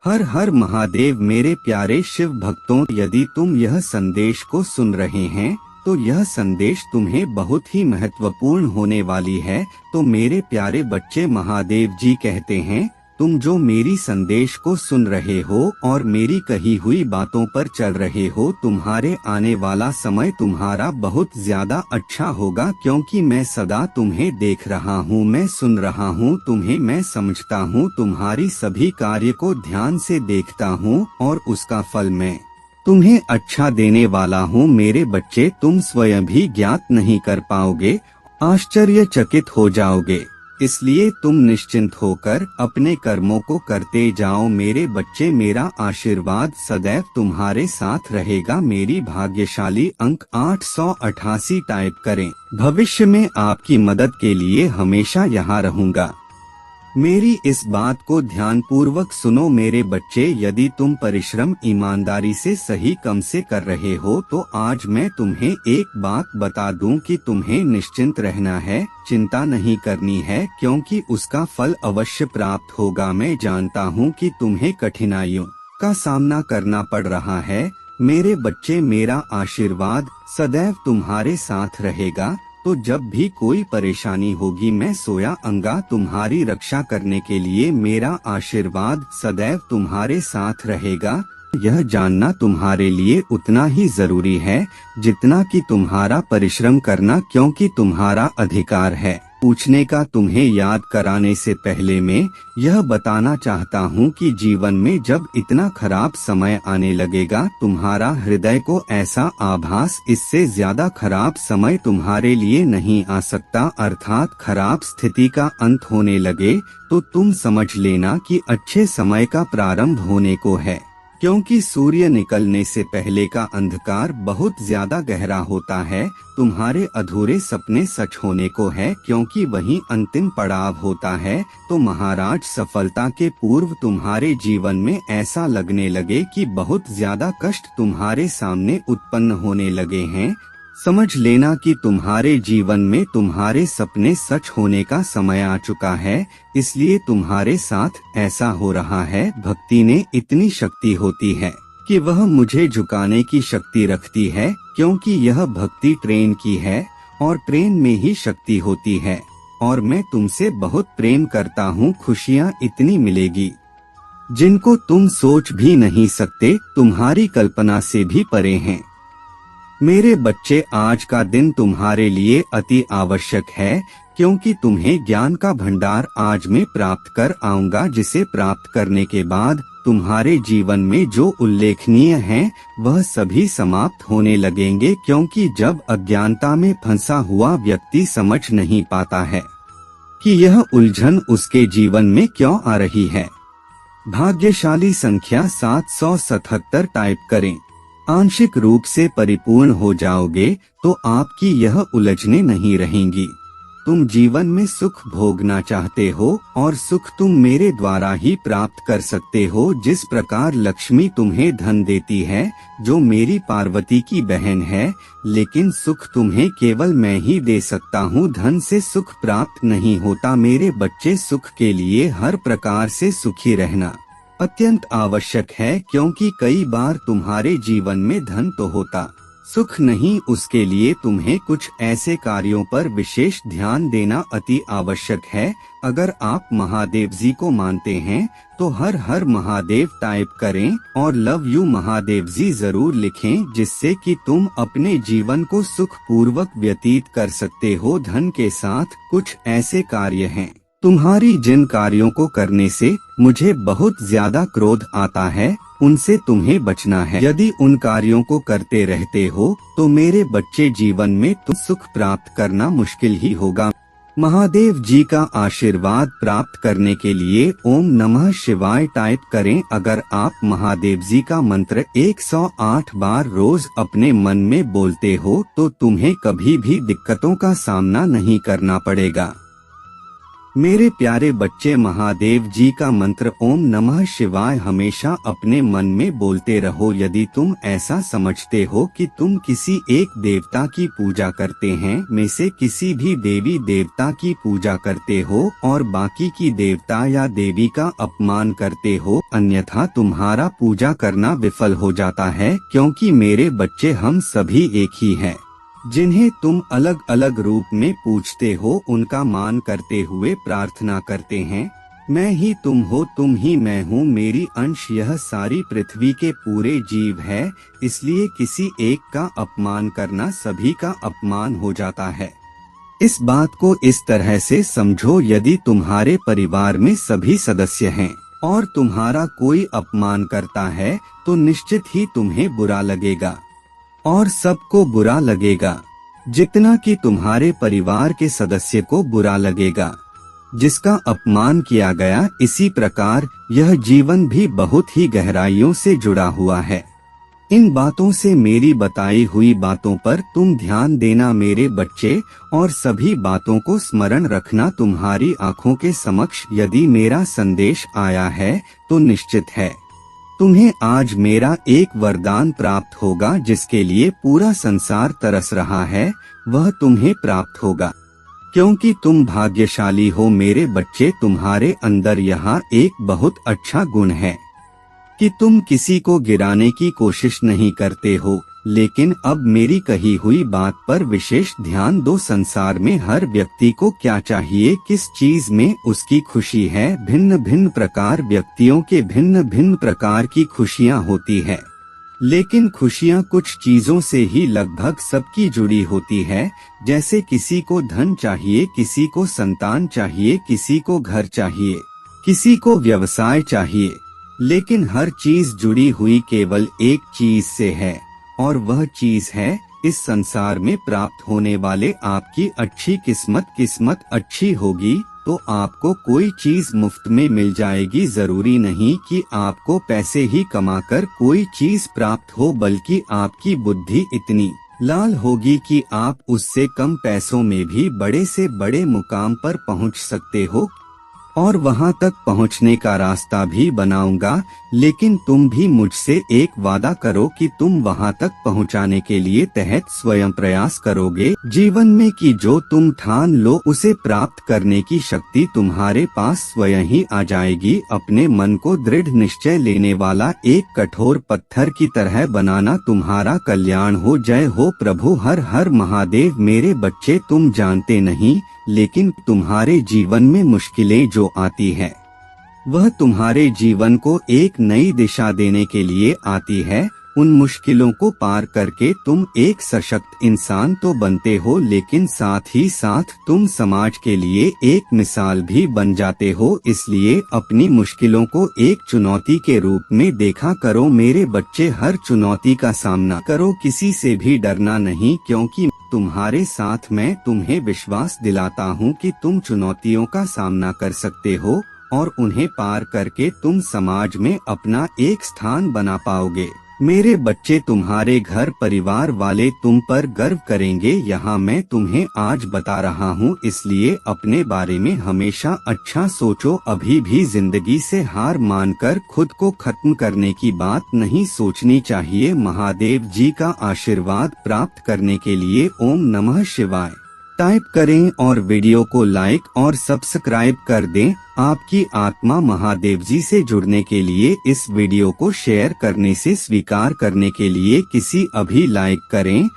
हर हर महादेव। मेरे प्यारे शिव भक्तों, यदि तुम यह संदेश को सुन रहे हैं तो यह संदेश तुम्हें बहुत ही महत्वपूर्ण होने वाली है। तो मेरे प्यारे बच्चे, महादेव जी कहते हैं, तुम जो मेरी संदेश को सुन रहे हो और मेरी कही हुई बातों पर चल रहे हो, तुम्हारे आने वाला समय तुम्हारा बहुत ज्यादा अच्छा होगा, क्योंकि मैं सदा तुम्हें देख रहा हूँ, मैं सुन रहा हूँ तुम्हें, मैं समझता हूँ, तुम्हारी सभी कार्य को ध्यान से देखता हूँ और उसका फल मैं तुम्हें अच्छा देने वाला हूँ। मेरे बच्चे, तुम स्वयं भी ज्ञात नहीं कर पाओगे, आश्चर्यचकित हो जाओगे। इसलिए तुम निश्चिंत होकर अपने कर्मों को करते जाओ। मेरे बच्चे, मेरा आशीर्वाद सदैव तुम्हारे साथ रहेगा। मेरी भाग्यशाली अंक 888 टाइप करें। भविष्य में आपकी मदद के लिए हमेशा यहाँ रहूँगा। मेरी इस बात को ध्यान पूर्वक सुनो मेरे बच्चे, यदि तुम परिश्रम ईमानदारी से सही कम से कर रहे हो तो आज मैं तुम्हें एक बात बता दूं कि तुम्हें निश्चिंत रहना है, चिंता नहीं करनी है, क्योंकि उसका फल अवश्य प्राप्त होगा। मैं जानता हूं कि तुम्हें कठिनाइयों का सामना करना पड़ रहा है। मेरे बच्चे, मेरा आशीर्वाद सदैव तुम्हारे साथ रहेगा। तो जब भी कोई परेशानी होगी, मैं सोया अंगा तुम्हारी रक्षा करने के लिए। मेरा आशीर्वाद सदैव तुम्हारे साथ रहेगा। यह जानना तुम्हारे लिए उतना ही जरूरी है जितना कि तुम्हारा परिश्रम करना, क्योंकि तुम्हारा अधिकार है पूछने का। तुम्हें याद कराने से पहले मैं यह बताना चाहता हूँ कि जीवन में जब इतना खराब समय आने लगेगा, तुम्हारा हृदय को ऐसा आभास, इससे ज्यादा खराब समय तुम्हारे लिए नहीं आ सकता, अर्थात खराब स्थिति का अंत होने लगे, तो तुम समझ लेना कि अच्छे समय का प्रारंभ होने को है। क्योंकि सूर्य निकलने से पहले का अंधकार बहुत ज्यादा गहरा होता है। तुम्हारे अधूरे सपने सच होने को है, क्योंकि वही अंतिम पड़ाव होता है। तो महाराज, सफलता के पूर्व तुम्हारे जीवन में ऐसा लगने लगे कि बहुत ज्यादा कष्ट तुम्हारे सामने उत्पन्न होने लगे हैं। समझ लेना कि तुम्हारे जीवन में तुम्हारे सपने सच होने का समय आ चुका है, इसलिए तुम्हारे साथ ऐसा हो रहा है। भक्ति ने इतनी शक्ति होती है कि वह मुझे झुकाने की शक्ति रखती है, क्योंकि यह भक्ति ट्रेन की है और ट्रेन में ही शक्ति होती है। और मैं तुमसे बहुत प्रेम करता हूँ। खुशियाँ इतनी मिलेगी जिनको तुम सोच भी नहीं सकते, तुम्हारी कल्पना से भी परे हैं। मेरे बच्चे, आज का दिन तुम्हारे लिए अति आवश्यक है, क्योंकि तुम्हें ज्ञान का भंडार आज मैं प्राप्त कर आऊंगा, जिसे प्राप्त करने के बाद तुम्हारे जीवन में जो उल्लेखनीय है वह सभी समाप्त होने लगेंगे। क्योंकि जब अज्ञानता में फंसा हुआ व्यक्ति समझ नहीं पाता है कि यह उलझन उसके जीवन में क्यों आ रही है। भाग्यशाली संख्या 777 टाइप करें। आंशिक रूप से परिपूर्ण हो जाओगे तो आपकी यह उलझने नहीं रहेंगी। तुम जीवन में सुख भोगना चाहते हो और सुख तुम मेरे द्वारा ही प्राप्त कर सकते हो। जिस प्रकार लक्ष्मी तुम्हें धन देती है, जो मेरी पार्वती की बहन है, लेकिन सुख तुम्हें केवल मैं ही दे सकता हूँ। धन से सुख प्राप्त नहीं होता। मेरे बच्चे, सुख के लिए हर प्रकार से सुखी रहना अत्यंत आवश्यक है, क्योंकि कई बार तुम्हारे जीवन में धन तो होता, सुख नहीं। उसके लिए तुम्हें कुछ ऐसे कार्यों पर विशेष ध्यान देना अति आवश्यक है। अगर आप महादेव जी को मानते हैं तो हर हर महादेव टाइप करें और लव यू महादेव जी जरूर लिखें, जिससे कि तुम अपने जीवन को सुख पूर्वक व्यतीत कर सकते हो। धन के साथ कुछ ऐसे कार्य हैं तुम्हारी जिन कार्यों को करने से मुझे बहुत ज्यादा क्रोध आता है, उनसे तुम्हें बचना है। यदि उन कार्यों को करते रहते हो तो मेरे बच्चे, जीवन में तुम सुख प्राप्त करना मुश्किल ही होगा। महादेव जी का आशीर्वाद प्राप्त करने के लिए ओम नमः शिवाय टाइप करें। अगर आप महादेव जी का मंत्र 108 बार रोज अपने मन में बोलते हो तो तुम्हें कभी भी दिक्कतों का सामना नहीं करना पड़ेगा। मेरे प्यारे बच्चे, महादेव जी का मंत्र ओम नमः शिवाय हमेशा अपने मन में बोलते रहो। यदि तुम ऐसा समझते हो कि तुम किसी एक देवता की पूजा करते हैं में से किसी भी देवी देवता की पूजा करते हो और बाकी की देवता या देवी का अपमान करते हो, अन्यथा तुम्हारा पूजा करना विफल हो जाता है। क्योंकि मेरे बच्चे, हम सभी एक ही हैं। जिन्हें तुम अलग अलग रूप में पूजते हो, उनका मान करते हुए प्रार्थना करते हैं। मैं ही तुम हो, तुम ही मैं हूँ, मेरी अंश यह सारी पृथ्वी के पूरे जीव है। इसलिए किसी एक का अपमान करना सभी का अपमान हो जाता है। इस बात को इस तरह से समझो, यदि तुम्हारे परिवार में सभी सदस्य हैं और तुम्हारा कोई अपमान करता है तो निश्चित ही तुम्हें बुरा लगेगा और सबको बुरा लगेगा, जितना कि तुम्हारे परिवार के सदस्य को बुरा लगेगा जिसका अपमान किया गया। इसी प्रकार यह जीवन भी बहुत ही गहराइयों से जुड़ा हुआ है। इन बातों से, मेरी बताई हुई बातों पर तुम ध्यान देना मेरे बच्चे, और सभी बातों को स्मरण रखना। तुम्हारी आंखों के समक्ष यदि मेरा संदेश आया है तो निश्चित है तुम्हें आज मेरा एक वरदान प्राप्त होगा, जिसके लिए पूरा संसार तरस रहा है, वह तुम्हें प्राप्त होगा। क्योंकि तुम भाग्यशाली हो मेरे बच्चे, तुम्हारे अंदर यहाँ एक बहुत अच्छा गुण है कि तुम किसी को गिराने की कोशिश नहीं करते हो। लेकिन अब मेरी कही हुई बात पर विशेष ध्यान दो। संसार में हर व्यक्ति को क्या चाहिए, किस चीज में उसकी खुशी है। भिन्न भिन्न प्रकार व्यक्तियों के भिन्न भिन्न प्रकार की खुशियाँ होती है, लेकिन खुशियाँ कुछ चीजों से ही लगभग सबकी जुड़ी होती है। जैसे किसी को धन चाहिए, किसी को संतान चाहिए, किसी को घर चाहिए, किसी को व्यवसाय चाहिए, लेकिन हर चीज जुड़ी हुई केवल एक चीज से है, और वह चीज है इस संसार में प्राप्त होने वाले आपकी अच्छी किस्मत। किस्मत अच्छी होगी तो आपको कोई चीज मुफ्त में मिल जाएगी। जरूरी नहीं कि आपको पैसे ही कमाकर कोई चीज प्राप्त हो, बल्कि आपकी बुद्धि इतनी लाल होगी कि आप उससे कम पैसों में भी बड़े से बड़े मुकाम पर पहुंच सकते हो, और वहां तक पहुंचने का रास्ता भी बनाऊंगा। लेकिन तुम भी मुझसे एक वादा करो कि तुम वहां तक पहुंचाने के लिए तहत स्वयं प्रयास करोगे जीवन में, कि जो तुम ठान लो उसे प्राप्त करने की शक्ति तुम्हारे पास स्वयं ही आ जाएगी। अपने मन को दृढ़ निश्चय लेने वाला एक कठोर पत्थर की तरह बनाना। तुम्हारा कल्याण हो। जय हो प्रभु। हर हर महादेव। मेरे बच्चे, तुम जानते नहीं, लेकिन तुम्हारे जीवन में मुश्किलें जो आती है वह तुम्हारे जीवन को एक नई दिशा देने के लिए आती है। उन मुश्किलों को पार करके तुम एक सशक्त इंसान तो बनते हो, लेकिन साथ ही साथ तुम समाज के लिए एक मिसाल भी बन जाते हो। इसलिए अपनी मुश्किलों को एक चुनौती के रूप में देखा करो मेरे बच्चे। हर चुनौती का सामना करो, किसी से भी डरना नहीं, क्योंकि तुम्हारे साथ मैं तुम्हें विश्वास दिलाता हूँ कि तुम चुनौतियों का सामना कर सकते हो और उन्हें पार करके तुम समाज में अपना एक स्थान बना पाओगे। मेरे बच्चे, तुम्हारे घर परिवार वाले तुम पर गर्व करेंगे। यहाँ मैं तुम्हें आज बता रहा हूँ, इसलिए अपने बारे में हमेशा अच्छा सोचो। अभी भी जिंदगी से हार मानकर खुद को खत्म करने की बात नहीं सोचनी चाहिए। महादेव जी का आशीर्वाद प्राप्त करने के लिए ओम नमः शिवाय टाइप करें और वीडियो को लाइक और सब्सक्राइब कर दें। आपकी आत्मा महादेव जी से जुड़ने के लिए इस वीडियो को शेयर करने से स्वीकार करने के लिए किसी अभी लाइक करें